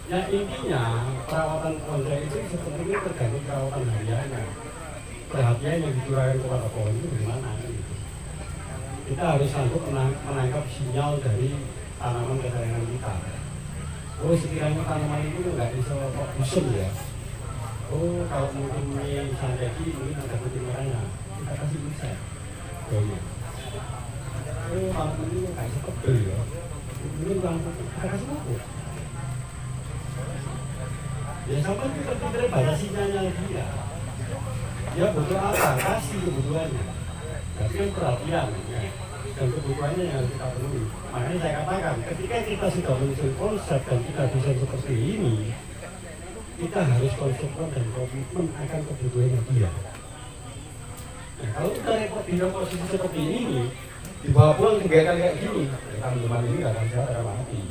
Ya intinya perawatan kontra itu sebenarnya tergantung perawatan hariannya. Perhatian yang dicurahkan kepada pohon itu bagaimana gitu. Kita harus sanggup menangkap sinyal dari tanaman kesayangan kita. Oh sekiranya tanaman itu nggak bisa kok busuk ya. Oh kalau mungkin ini santeki mungkin ada putih merahnya, kita kasih bisa. Doanya. Oh kalau ini nggak bisa kebel ya. Mungkin langsung kita kasih pupuk. Ya sama kita batasinya dia. Dia butuh apa? Kasih kebutuhannya. Tapi yang perhatian ya. Dan kebutuhannya yang harus kita penuhi. Makanya saya katakan, ketika kita sudah menyusun konsep dan kita bisa seperti ini, kita harus konsekuen dan komitmen akan kebutuhannya dia. Nah, kalau kita repot di posisi seperti ini, dibawa pulang kegiatan kayak gini, ya teman-teman ini nggak akan sehat, akan mati.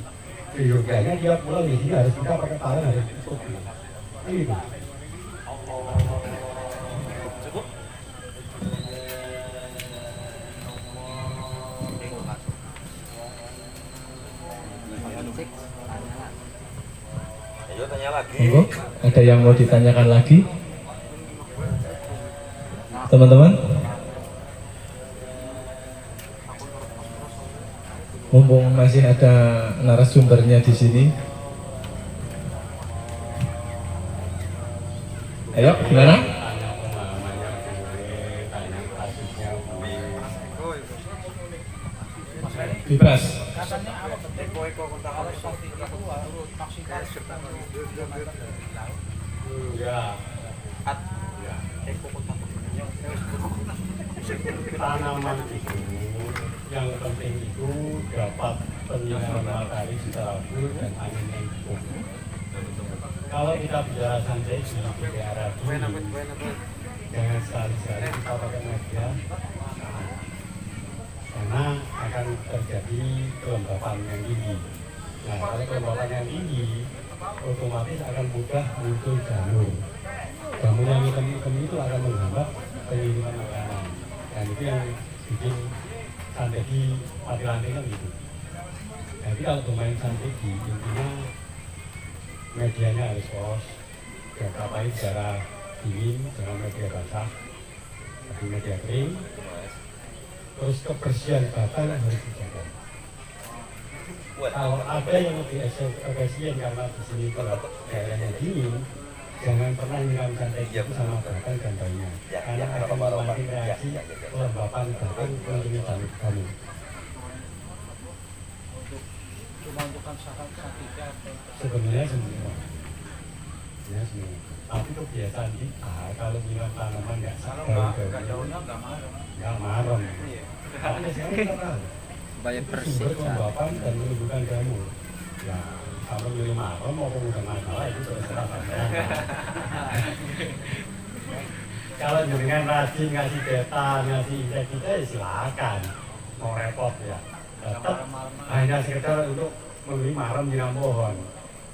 Yogyanya dia pulang di sini harus kita pakai tangan harus tutup. Gitu. Ayo tanya lagi. Monggo, ada yang mau ditanyakan lagi? Teman-teman? Mumpung masih ada narasumbernya di sini. Ayo, gimana? Bebas. Tanaman itu yang penting itu dapat penyinaran matahari secara full dan angin yang cukup. Kalau kita bicara santai di daerah ini, jangan sekali-sekali kita pakai media karena akan terjadi kelembapan yang tinggi. Nah, kalau kelembapan yang tinggi, otomatis akan mudah muncul jamur. Jamur yang hitam-hitam itu akan menghambat pengiriman makanan. Dan itu yang bikin santeki mati ranting kan gitu. Jadi kalau bermain santeki, intinya medianya harus polos, ditapai secara dingin, dengan media basah, tapi media kering. Terus kebersihan batang harus dijaga. Kalau ada yang lebih efisien karena di sini kalau daerahnya dingin, jangan pernah nyiram santeki itu sama batang dan daunnya, karena akan memancing reaksi kelembapan batang menjadi jamur. Sebenarnya semua. Ya semua. Tapi kebiasaan kita kalau nyiram tanaman nggak sadar nggak marem. Makanya sekarang kita tahu. Supaya Itu bersih. sumber kelembapan dan menimbulkan jamur. Ya, kalau milih marem maupun udah masalah itu terserah sampean. Kalau jenengan rajin ngasih beta, ngasih insektisida ya silakan. Mau repot ya. Tetap hanya sekedar untuk membeli marem nyiram pohon.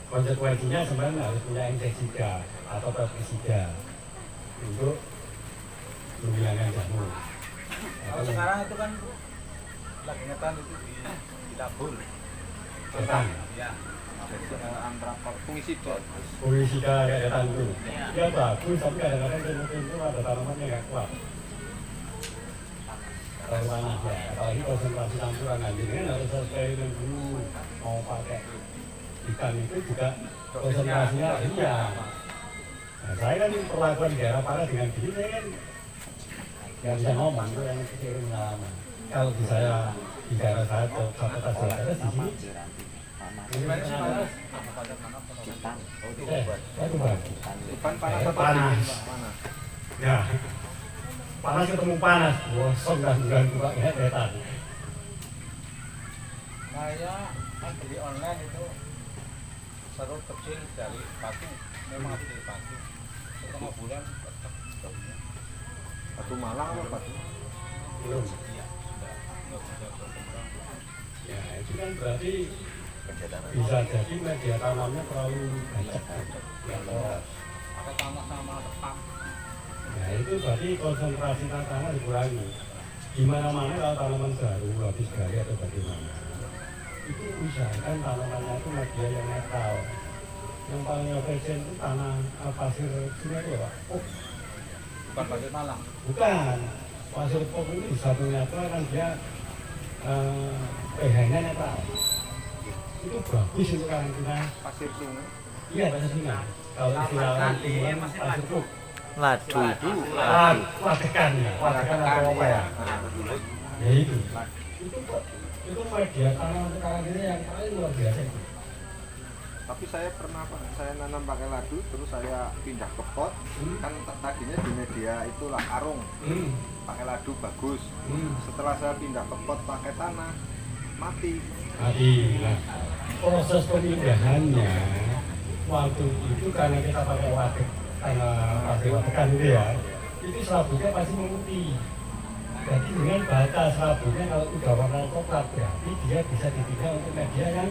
Konsekuensinya sebenarnya harus punya insektisida atau pestisida untuk menghilangkan jamur. Kalau sekarang itu kan lagi ngetan itu di tabur. Ketan. Ya. Antara fungisida. Fungisida kayak ketan itu. Ya bagus, tapi kadang-kadang kemudian itu ada tanaman yang nggak kuat. Terlalu panas ya. Apalagi konsentrasi campuran anjingnya harus steril dulu. Mau pakai ikan itu juga konsentrasinya iya. Nah, saya kan perlakuan di daerah panas dengan gini, saya kan nggak bisa ngomong, itu yang kecil pengalaman. Kalau di saya di daerah saya Fakultas Jakarta di sini, Gimana sih panas? itu panas. Ya, panas ketemu panas, gosong dan juga kayak tadi. Saya kan beli online itu serut kecil dari batu, memang habis dari batu. Setengah bulan Batu Malang apa batu? Belum. iya sudah berkembang. Ya, itu kan berarti bisa jadi media tanamnya terlalu banyak. Ya, Pakai tanah sama tepak. nah itu berarti konsentrasi tanah dikurangi. Gimana-mana kalau tanaman baru habis gali atau bagaimana, itu usahakan tanamannya itu media yang netral. Yang paling efisien itu tanah pasir sungai itu Pak. Oh, Bukan pasir Malang. bukan. Pasir pok itu di satu netral kan dia pH-nya netral. Itu bagus untuk karantina. Pasir sungai. Iya pasir sungai. Kalau istilahnya itu pasir pok. Ladu. Wadekan ya, wadekan atau apa ya? Ya itu. Itu media tanam untuk karantina yang paling luar biasa itu. Tapi saya pernah Pak, saya nanam pakai ladu, terus saya pindah ke pot. Kan tadinya di media itulah karung, pakai ladu bagus. Setelah saya pindah ke pot pakai tanah, mati. Mati. Nah, proses pemindahannya waktu itu karena kita pakai wadek, karena pakai wadekan itu ya, itu serabutnya pasti memutih. Jadi dengan batas serabutnya kalau udah warna coklat berarti dia bisa dipindah untuk media yang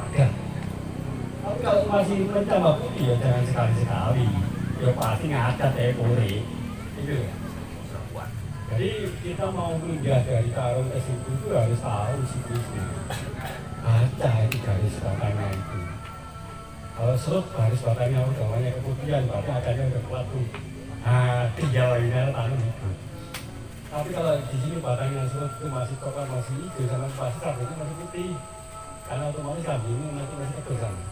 ada. Tapi kalau masih menambah putih ya jangan sekali-sekali. Ya pasti ngacat ya kore. Itu ya. Jadi kita mau pindah dari karung ke situ itu harus tahu siklusnya. Baca itu garis batangnya itu. Kalau serut garis batangnya udah banyak keputihan, berarti akarnya udah kuat tuh. Nah, tinggal ini tanam itu. Tapi kalau di sini batangnya serut itu masih coklat, masih hijau sama pasti rambutnya masih putih. Karena otomatis rambutnya nanti masih tegas sana.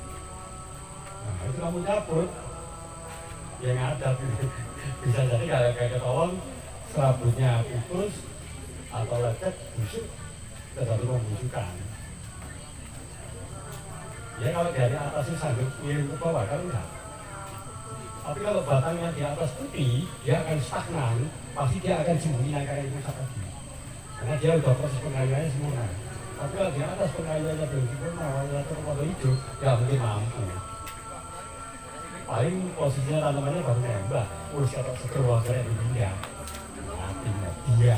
Nah, itu kamu cabut yang ada bisa jadi kalau kayak ketahuan serabutnya putus atau lecet busuk tetapi membusukkan. Ya kalau dari atas itu sambil kirim ke bawah kan enggak. Tapi kalau batangnya di atas putih dia akan stagnan, pasti dia akan sembunyi akar yang rusak tadi. Karena dia udah proses pengaliannya sempurna. Tapi kalau di atas pengaliannya belum sempurna, warna hijau, ya mungkin mampu. Paling posisinya tanamannya baru nembak, terus kata seger wajarnya dipindah. Mati dia.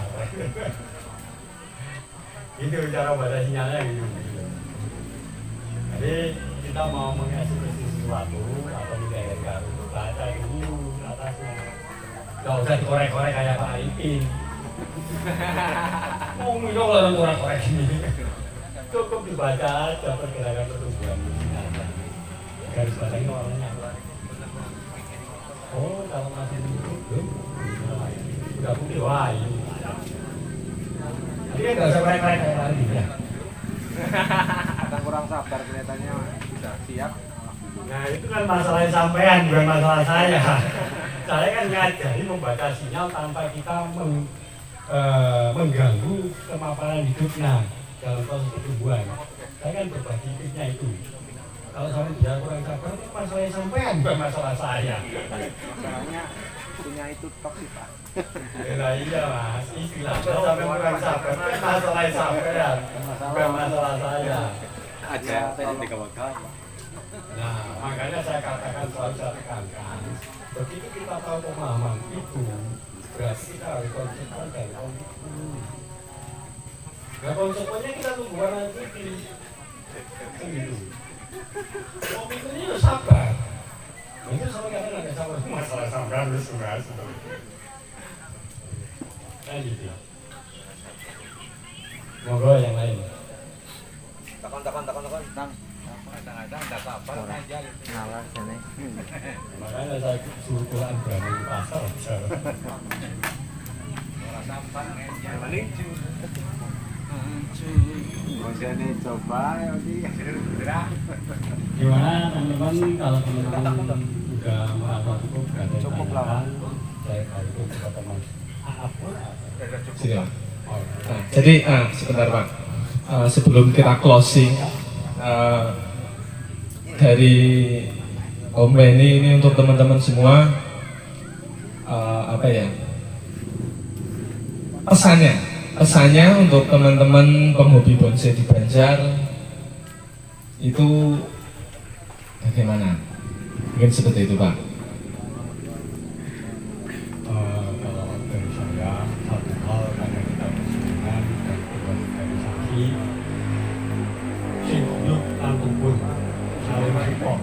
Itu cara baca sinyalnya gitu. Jadi kita mau mengeksekusi sesuatu atau menjadi garu, baca dulu atasnya. Gak usah dikorek-korek kayak Pak Arifin. Mau minum orang korek-korek ini. Cukup dibaca aja pergerakan pertumbuhan sinyalnya. Garis batangnya warnanya apa? Oh, kalau masih belum, udah putih, wah ini. Jadi kan nggak usah korek-korek kayak tadi ya. Kadang kurang sabar kelihatannya sudah siap. Nah itu kan masalah sampean, bukan masalah saya. Saya kan ngajari membaca sinyal tanpa kita mengganggu kemapanan hidupnya dalam proses pertumbuhan. Saya kan berbagi tipsnya itu. Kalau sampai dia kurang sabar, itu masalah sampean, bukan masalah saya. Masalahnya punya itu tok sih Pak. Nah iya Mas, istilah kalau sampai kurang sabar, itu masalah sampean, bukan masalah saya. Aja di kawan-kawan. Nah, makanya saya katakan selalu saya tekankan, begitu kita tahu pemahaman itu, berarti kita harus konsekuensi dari komitmen. Nah, konsekuensinya kita tunggu warna putih. Gitu. Komitmen itu sabar. Itu sama kadang ada sabar. Masalah sabar itu sudah. Kayak gitu. Monggo yang lain. Takon. Ngalah sini. Makanya saya suruh Quran berani di pasar. Maksudnya coba ya Gimana teman-teman kalau teman-teman sudah merasa cukup lah. Saya itu teman Siap. Jadi sebentar Pak, sebelum kita closing dari Om Benny ini untuk teman-teman semua, apa ya, pesannya untuk teman-teman penghobi bonsai di Banjar itu bagaimana? Mungkin seperti itu Pak. Kalau dari saya satu hal karena kita berhubungan dan berorganisasi, hidup langsung pun saling support,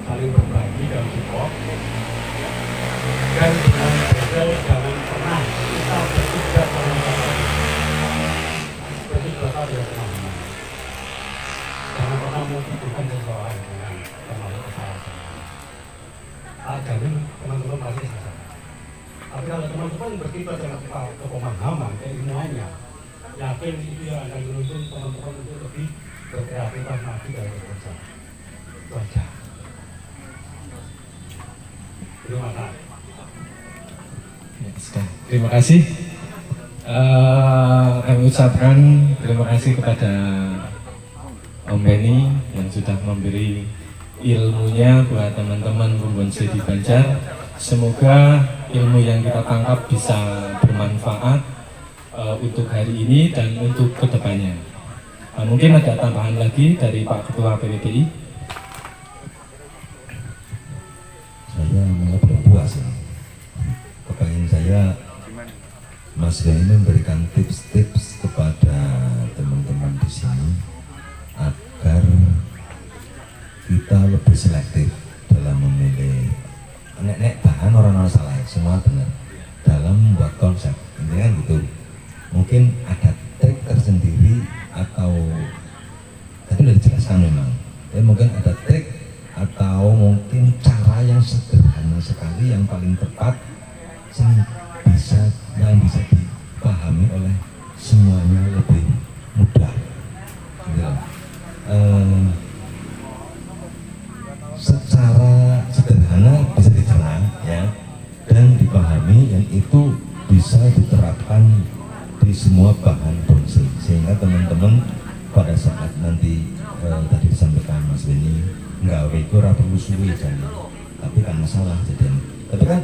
saling berbagi dan support. Dan dengan belajar jangan pernah kita bertiga ya pemahaman. Jangan pernah membutuhkan seseorang dengan termasuk kesalahan. Jamin teman-teman pasti salah. Tapi kalau teman-teman bertiga dengan kepemahaman, keilmuannya, yakin itu yang akan menuntun teman-teman untuk lebih berkreativitas maju dari bekerja. Itu aja. Terima kasih. Terima kasih. Kami ucapkan terima kasih kepada Om Benny yang sudah memberi ilmunya buat teman-teman pembonsai di Banjar. Semoga ilmu yang kita tangkap bisa bermanfaat untuk hari ini dan untuk kedepannya. Mungkin ada tambahan lagi dari Pak Ketua PPPI. Saya malah berpuas ya. Kepengen saya Mas Benny memberikan tips-tips kepada teman-teman di sini agar kita lebih selektif dalam memilih nek bahan orang salah, semua benar dalam membuat konsep. Intinya gitu. Mungkin ada trik tersendiri atau tadi sudah dijelaskan memang. Ya, mungkin ada trik atau mungkin cara yang sederhana sekali yang paling tepat yang bisa dipahami oleh semuanya lebih mudah. Gitu. Secara sederhana bisa dicerna ya dan dipahami, yang itu bisa diterapkan di semua bahan bonsai sehingga teman-teman pada saat nanti tadi disampaikan Mas Benny nggak wego ora perlu suwi jadi, tapi kan masalah jadi, tapi kan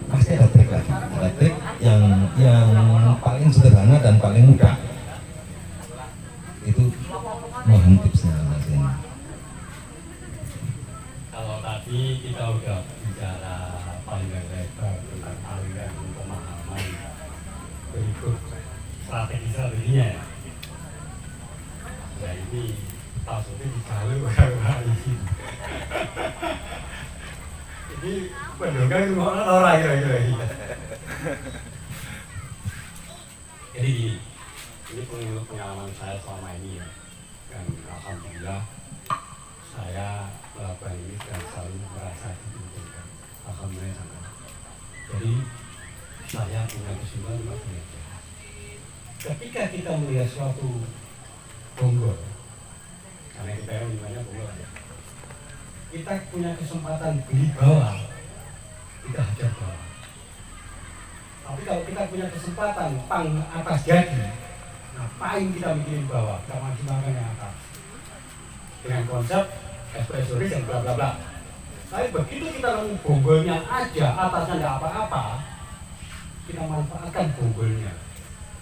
pasti ada trik lagi, ada trik yang paling sederhana dan paling mudah. Itu mohon tipsnya Mas Benny. Kalau tadi kita udah bicara panjang lebar tentang aliran pemahaman, berikut strategi-strateginya. Nah ini maksudnya dijalur orang-orang ini. Ini pendengar orang kira-kira ini. Jadi ini pengalaman saya selama ini ya, dan alhamdulillah saya melakukan ini dan selalu merasa diuntungkan. Alhamdulillah sangat. Jadi saya punya kesimpulan begini. Ketika kita melihat suatu bonggol, karena kita yang dimana bonggol ya, kita punya kesempatan beli bawah, kita hajar bawah. Tapi kalau kita punya kesempatan pang atas jadi, ngapain kita mikirin bawah, kita maksimalkan yang atas. dengan konsep ekspresionis dan bla bla bla. Tapi begitu kita nemu bonggolnya aja, atasnya nggak apa-apa, kita manfaatkan bonggolnya,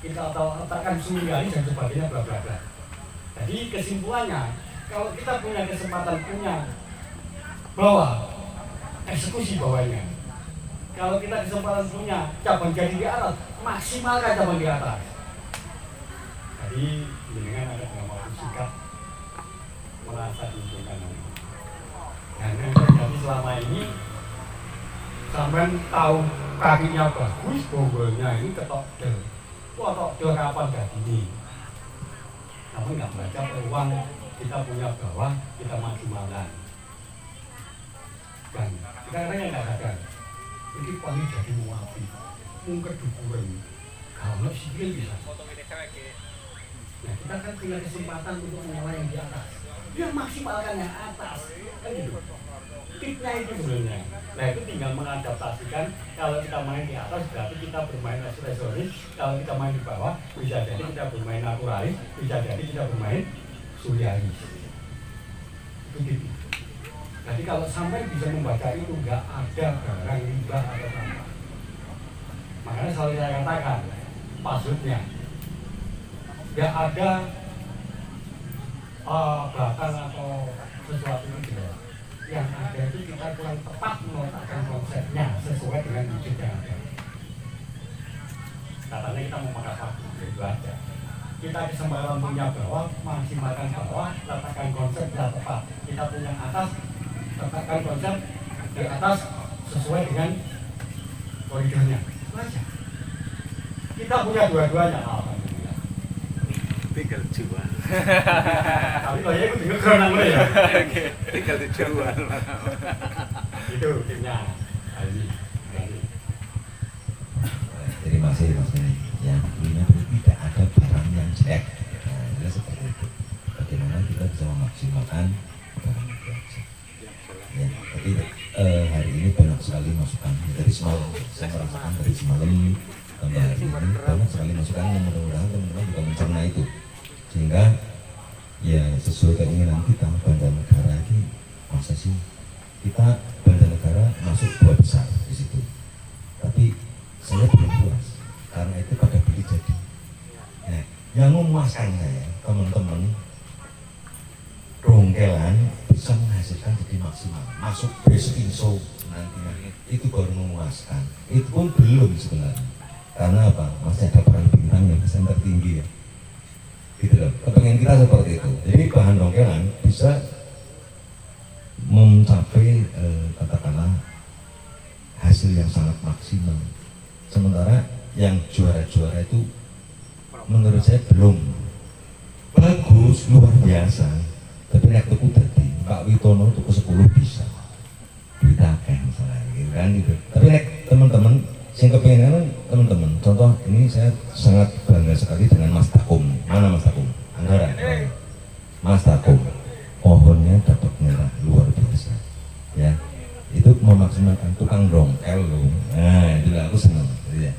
kita letakkan suryalis dan sebagainya bla bla bla. Jadi kesimpulannya, kalau kita punya kesempatan punya bawah, eksekusi bawahnya. Kalau kita kesempatan punya cabang jadi di atas, maksimalkan cabang di atas. Jadi dengan ada pengamatan sikap merasa diuntungkan. Nah, yang terjadi selama ini sampai tahu kakinya bagus, bonggolnya ini ketok del. Ketok del kapan gak gini? Namun nggak baca peluang kita punya bawah, kita maksimalkan. Dan kita kadang nggak sadar. Ini paling jadi muafi, mungkin dukuran, kalau sikil bisa. Nah, kita kan punya kesempatan untuk menyawa yang di atas. Dia maksimalkan yang atas, kan gitu. Tipnya itu sebenarnya. Nah, itu tinggal mengadaptasikan. Kalau kita main di atas berarti kita bermain ekspresionis. Kalau kita main di bawah, bisa jadi kita bermain naturalis, bisa jadi kita bermain suryalis. Itu gitu. Jadi kalau sampai bisa membaca itu nggak ada barang riba atau apa. Makanya selalu saya katakan, maksudnya nggak ada bahkan atau sesuatu itu. Yang ada itu kita kurang tepat meletakkan konsepnya sesuai dengan wujud yang ada. Katanya kita mau pakai waktu, itu aja. Kita kesempatan punya bawah, maksimalkan bawah, letakkan konsep yang tepat. Kita punya atas, letakkan konsep di atas sesuai dengan koridornya. Itu aja. Kita punya dua-duanya, alhamdulillah. Tinggal jual. Tapi kalau ya, aku tinggal kerenang mulai ya. Tinggal dijual. Itu timnya. Terima kasih Mas Beni. Yang punya tidak ada barang yang jelek. Nah, itu seperti itu. Bagaimana kita bisa memaksimalkan barang itu aja. Ya, tapi hari ini banyak sekali masukan dari semalam. Saya merasakan dari semalam sampai hari ini banyak sekali masukan yang mudah-mudahan teman-teman juga mencerna itu. Sehingga ya sesuai keinginan kita Banda Negara ini, masa sih kita Banda Negara masuk 2 besar di situ. Tapi saya belum puas karena itu pada beli jadi. Nah, yang memuaskan saya teman-teman Dongkelan bisa menghasilkan jadi maksimal. Masuk best in show nantinya itu baru memuaskan. Itu pun belum sebenarnya. Karena apa? Masih ada peran bintang yang kesan tertinggi ya. Gitu loh. Kepengen kita seperti itu. Jadi bahan Dongkelan bisa mencapai katakanlah hasil yang sangat maksimal. Sementara yang juara-juara itu menurut saya belum bagus, luar biasa. Tapi nek tuku dadi Pak Witono tuku 10 bisa. Kita akeh misalnya gitu kan gitu. Tapi nek teman-teman sing kepengin teman-teman, contoh ini saya sangat bangga sekali dengan Mas Takum. Mana Mas Takum? Anggara. Mas Takum. Pohonnya dapat merah luar biasa. Ya. Itu memaksimalkan tukang dongkel loh. Nah, itu aku senang. Ya.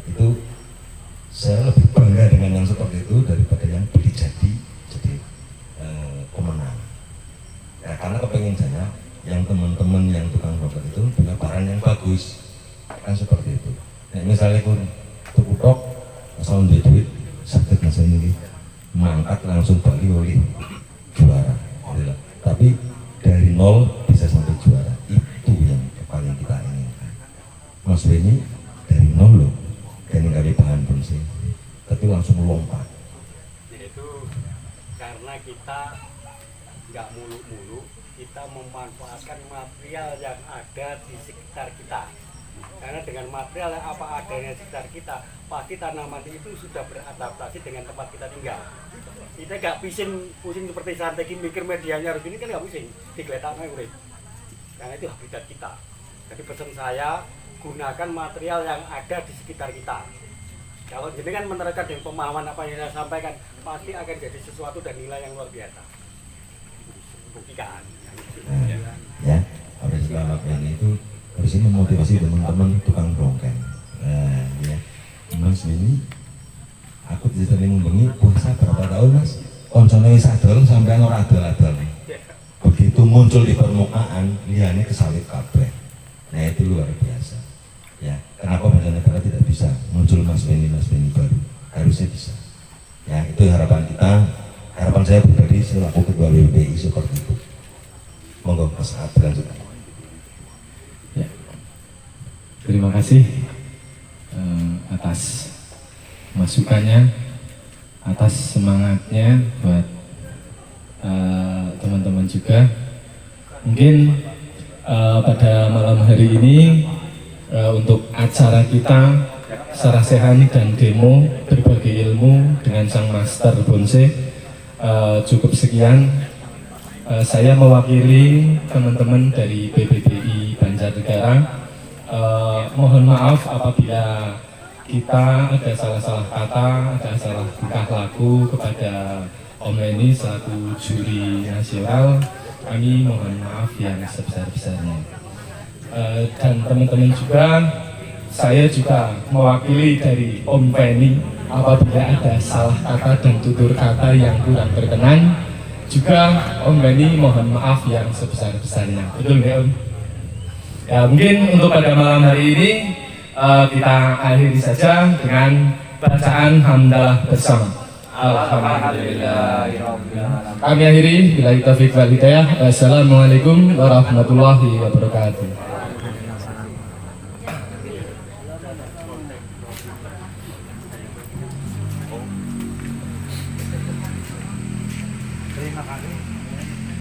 Itu saya lebih bangga dengan yang seperti itu daripada yang beli jadi pemenang. Ya, karena kepengen saya yang teman-teman yang tukang dongkel itu punya barang yang bagus. Kan seperti itu. Nah, misalnya pun tuku tok asal duit sakit masa ini mangkat langsung balik oleh juara. Gitu. Tapi dari nol bisa sampai juara. Itu yang paling kita inginkan. Mas Beni dari nol loh, dan kali bahan bensin, tapi langsung lompat. Yaitu karena kita nggak muluk-muluk, kita memanfaatkan material yang ada di sekitar kita. Karena dengan material yang apa adanya di sekitar kita, pasti tanaman itu sudah beradaptasi dengan tempat kita tinggal. Kita nggak pusing seperti santai mikir medianya harus ini kan nggak pusing, digeletaknya urip. Karena itu habitat kita. Jadi pesan saya, gunakan material yang ada di sekitar kita. Kalau jadi kan menerapkan dengan pemahaman apa yang saya sampaikan, pasti akan jadi sesuatu dan nilai yang luar biasa. Buktikan. Ya, habis yang itu habis ini memotivasi teman-teman tukang dongkel. Nah, ya, Mas ini aku tidak ngomongin puasa berapa tahun Mas? Koncone wis adol sampean ora adol-adol. muncul di permukaan, liane kesalip kabeh. Nah itu luar biasa. Ya, kenapa Banjarnegara tidak bisa muncul Mas Beni baru? Harusnya bisa. Ya, itu harapan kita. Harapan saya pribadi selaku Ketua BPI seperti itu. Monggo Mas Saat lanjutkan. Ya. Terima kasih atas masukannya, atas semangatnya buat teman-teman juga. Mungkin pada malam hari ini untuk acara kita sarasehan dan demo berbagi ilmu dengan sang master bonsai cukup sekian. Saya mewakili teman-teman dari BPBI Banjarnegara. Mohon maaf apabila kita ada salah-salah kata, ada salah tingkah laku kepada Om Eni selaku juri nasional. Kami mohon maaf yang sebesar-besarnya. Dan teman-teman juga, saya juga mewakili dari Om Penny apabila ada salah kata dan tutur kata yang kurang berkenan. Juga Om Penny mohon maaf yang sebesar-besarnya. Betul nggak Om? Ya mungkin untuk pada malam hari ini kita akhiri saja dengan bacaan hamdalah bersama. Alhamdulillah. Kami akhiri bila taufiq wal hidayah. Wassalamualaikum warahmatullahi wabarakatuh.